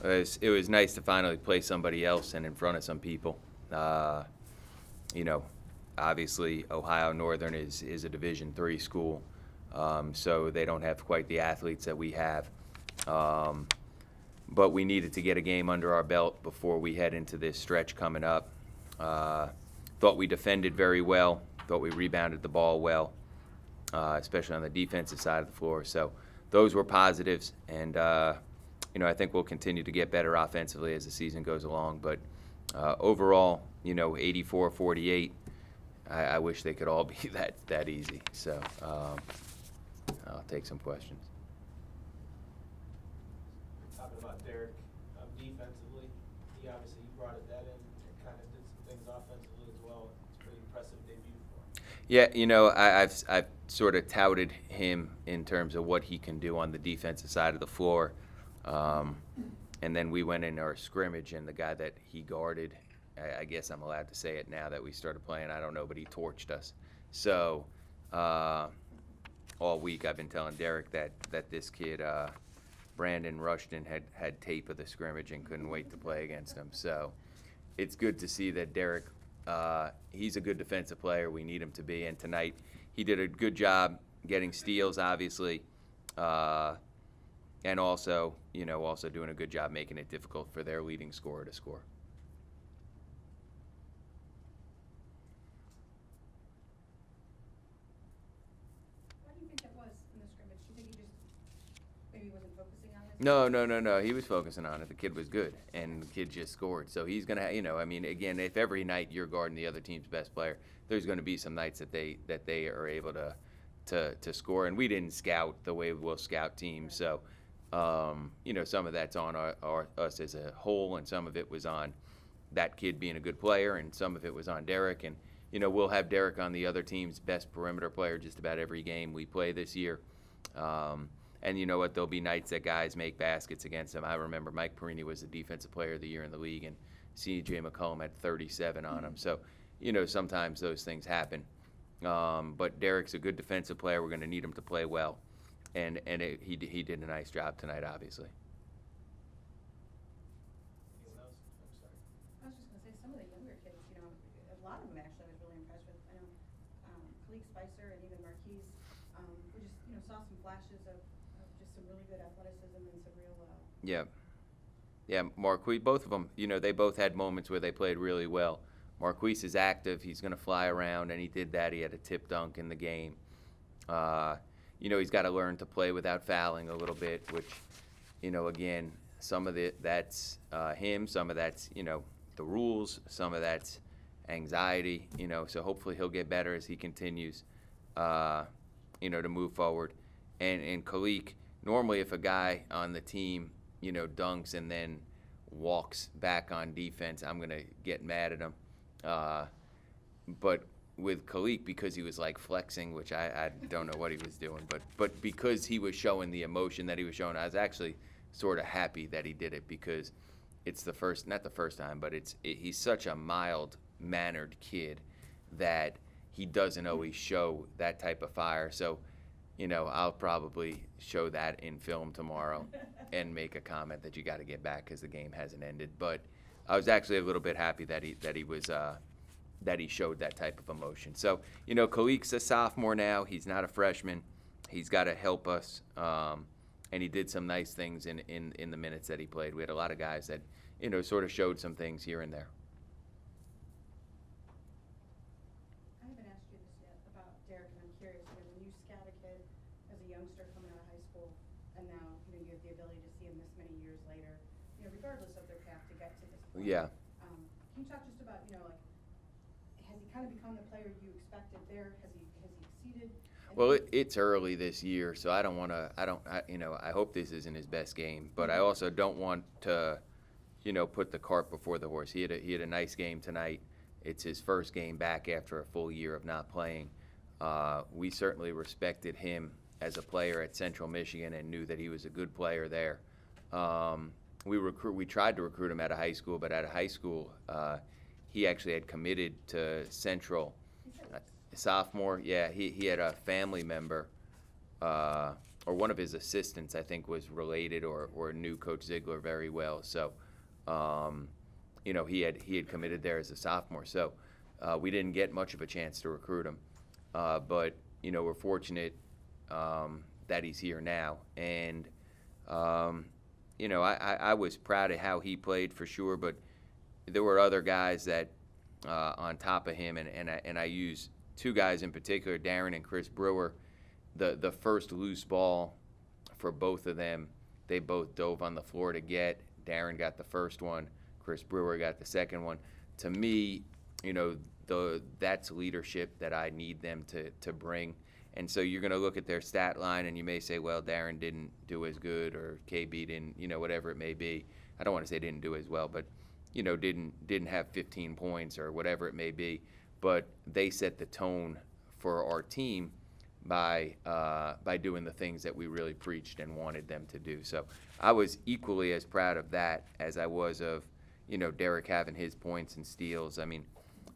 It was nice to finally play somebody else and in front of some people. You know, obviously Ohio Northern is a Division III school, so they don't have quite the athletes that we have. But we needed to get a game under our belt before we head into this stretch coming up. Thought we defended very well. Thought we rebounded the ball well, especially on the defensive side of the floor. So those were positives, and I think we'll continue to get better offensively as the season goes along. But overall, 84-48. I wish they could all be that easy. So I'll take some questions. Talking about Derek defensively, he obviously brought that in and kind of did some things offensively as well. It's a pretty impressive debut for him. Yeah, I've sort of touted him in terms of what he can do on the defensive side of the floor. And then we went in our scrimmage, and the guy that he guarded, I guess I'm allowed to say it now that we started playing, I don't know, but he torched us. So all week I've been telling Derek that this kid, Brandon Rushton, had tape of the scrimmage and couldn't wait to play against him. So it's good to see that Derek, he's a good defensive player. We need him to be. And tonight he did a good job getting steals, obviously, and also doing a good job making it difficult for their leading scorer to score. Why do you think that was in the scrimmage? Do you think he just maybe wasn't focusing on it? No. He was focusing on it. The kid was good, and the kid just scored. So he's going to, again, if every night you're guarding the other team's best player, there's going to be some nights that they are able to score. And we didn't scout the way we'll scout teams. So, some of that's on us as a whole, and some of it was on that kid being a good player, and some of it was on Derek. And, we'll have Derek on the other team's best perimeter player just about every game we play this year. And you know what? There'll be nights that guys make baskets against him. I remember Mike Perini was the defensive player of the year in the league, and C.J. McCollum had 37 on him. So, sometimes those things happen. But Derek's a good defensive player. We're going to need him to play well. And he did a nice job tonight, obviously. Anyone else? I'm sorry. I was just going to say, some of the younger kids, a lot of them actually I was really impressed with. I know Khalid Spicer and even Marquise, we just, saw some flashes of just some really good athleticism and some real. Yeah, Marquise, both of them, they both had moments where they played really well. Marquise is active. He's going to fly around, and he did that. He had a tip dunk in the game. He's got to learn to play without fouling a little bit, which, again, some of that's him, some of that's, the rules, some of that's anxiety, so hopefully he'll get better as he continues, to move forward. And Khalik, normally if a guy on the team, dunks and then walks back on defense, I'm going to get mad at him. But with Khalik, because he was like flexing, which I don't know what he was doing, but because he was showing the emotion that he was showing, I was actually sort of happy that he did it, because it's not the first time, but he's such a mild-mannered kid that he doesn't always show that type of fire. So, I'll probably show that in film tomorrow and make a comment that you got to get back because the game hasn't ended. But I was actually a little bit happy that he showed that type of emotion. So, Khalik's a sophomore now. He's not a freshman. He's got to help us, and he did some nice things in the minutes that he played. We had a lot of guys that, sort of showed some things here and there. I haven't asked you this yet about Derek, and I'm curious, when you scout a kid as a youngster coming out of high school, and now, you have the ability to see him this many years later, regardless of their path to get to this point. Yeah. Can you talk just about, has he kind of become the player you expected there? Has he exceeded? Well, it's early this year, so I hope this isn't his best game, but I also don't want to, put the cart before the horse. He had a nice game tonight. It's his first game back after a full year of not playing. We certainly respected him as a player at Central Michigan and knew that he was a good player there. We tried to recruit him out of high school, but out of high school, he actually had committed to Central. Sophomore, yeah, he had a family member or one of his assistants, I think, was related or knew Coach Ziegler very well. So, he had committed there as a sophomore. So we didn't get much of a chance to recruit him. But, we're fortunate that he's here now. And, I was proud of how he played for sure, but there were other guys that on top of him, and I use two guys in particular, Darren and Chris Brewer. The first loose ball for both of them, they both dove on the floor to get. Darren got the first one. Chris Brewer got the second one. To me, that's leadership that I need them to bring. And so you're going to look at their stat line, and you may say, well, Darren didn't do as good, or KB didn't, whatever it may be. I don't want to say didn't do as well, but, didn't have 15 points or whatever it may be. But they set the tone for our team by doing the things that we really preached and wanted them to do. So I was equally as proud of that as I was of, Derek having his points and steals. I mean,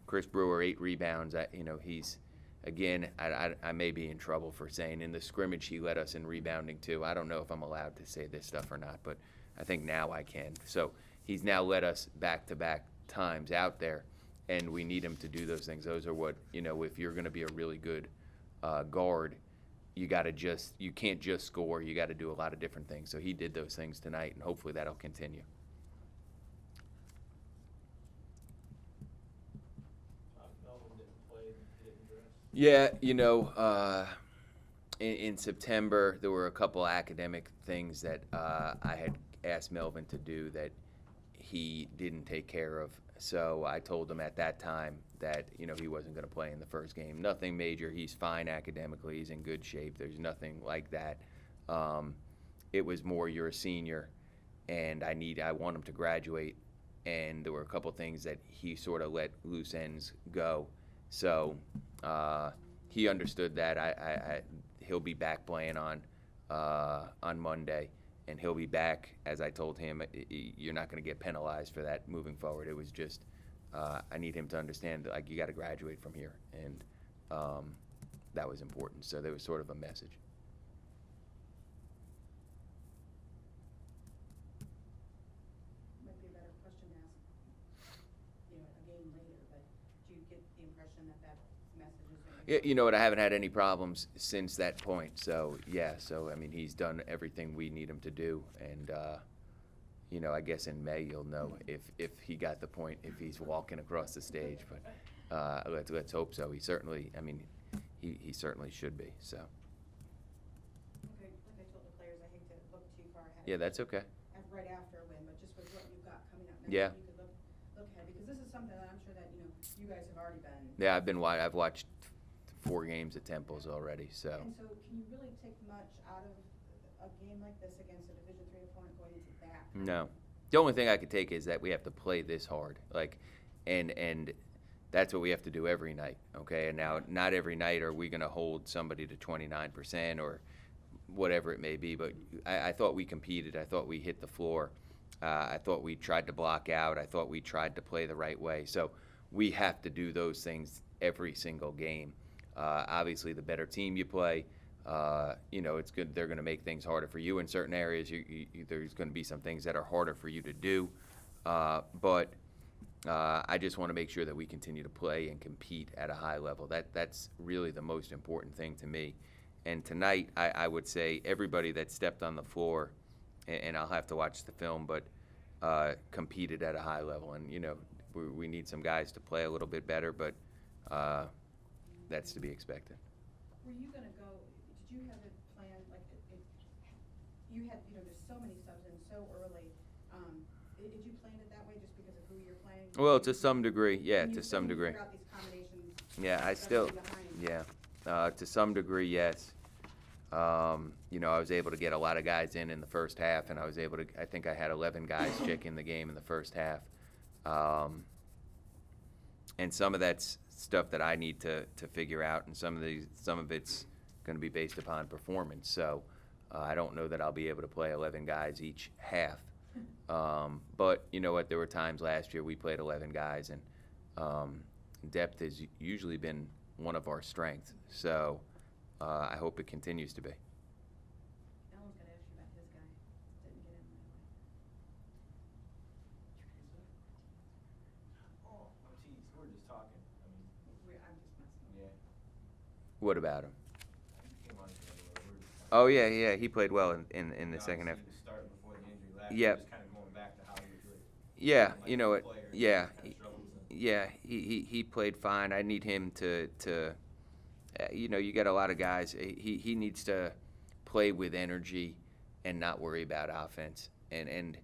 Chris Brewer, 8 rebounds. He's, again, I may be in trouble for saying in the scrimmage he led us in rebounding too. I don't know if I'm allowed to say this stuff or not, but I think now I can. So he's now led us back-to-back times out there, and we need him to do those things. Those are what, if you're going to be a really good guard, you can't just score. You got to do a lot of different things. So he did those things tonight, and hopefully that'll continue. Melvin didn't play, he didn't dress. Yeah, in September, there were a couple academic things that I had asked Melvin to do that he didn't take care of. So I told him at that time that, he wasn't going to play in the first game. Nothing major. He's fine academically. He's in good shape. There's nothing like that. It was more, you're a senior, and I want him to graduate. And there were a couple things that he sort of let loose ends go. So he understood that. He'll be back playing on Monday, and he'll be back. As I told him, you're not going to get penalized for that moving forward. It was just I need him to understand that, you got to graduate from here, and that was important. So there was sort of a message. Might be a better question to ask, a game later, but do you get the impression that message is going to Yeah, you know what? I haven't had any problems since that point. So yeah, I mean, he's done everything we need him to do, and I guess in May you'll know if he got the point, if he's walking across the stage. But let's hope so. He certainly, he certainly should be. So. Okay, like I told the players, I hate to look too far ahead. Yeah, that's okay. Right after a win, but just with what you've got coming up now, Yeah. you could look ahead, because this is something that I'm sure that you guys have already been. Yeah, I've watched 4 games at Temple's already. So. And so, can you really take much out of a game like this against a Division III opponent going into that? No. The only thing I could take is that we have to play this hard, and that's what we have to do every night. Okay, and now not every night are we going to hold somebody to 29% or whatever it may be, but I thought we competed. I thought we hit the floor. I thought we tried to block out. I thought we tried to play the right way. So we have to do those things every single game. Obviously, the better team you play, it's good. They're going to make things harder for you in certain areas. There's going to be some things that are harder for you to do. But I just want to make sure that we continue to play and compete at a high level. That's really the most important thing to me. And tonight, I would say everybody that stepped on the floor, and I'll have to watch the film, but competed at a high level. And, we need some guys to play a little bit better, but that's to be expected. Were you going to go, did you have it planned, you had, there's so many subs in so early. Did you plan it that way just because of who you're playing? Well, to some degree, yeah, When you- to some when you degree. figure out these combinations, Yeah, I still, to some degree, yes. I was able to get a lot of guys in the first half, and I think I had 11 guys check in the game in the first half. And some of that's stuff that I need to figure out, and some of it's going to be based upon performance. So I don't know that I'll be able to play 11 guys each half. But you know what? There were times last year we played 11 guys, and depth has usually been one of our strengths. So I hope it continues to be. talking. I mean, I'm just messing with yeah. What about him? He came on today, we were just Oh yeah, he played well in the second half. He was starting before the injury last Yep. year, just kind of going back to how he was really. Yeah, like you know a what? player, Yeah, kind of struggles and- yeah, he played fine. I need him to you know, you got a lot of guys. He needs to play with energy and not worry about offense. And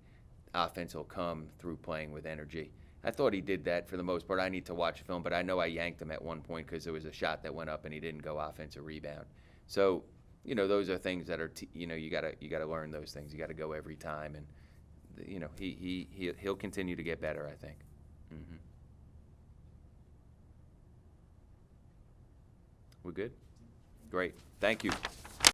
offense will come through playing with energy. I thought he did that for the most part. I need to watch film, but I know I yanked him at one point because there was a shot that went up and he didn't go offensive rebound. So, you know, those are things that are you know, you gotta learn those things. You got to go every time, and you know, he'll continue to get better, I think. Mm-hmm. We're good? Great. Thank you.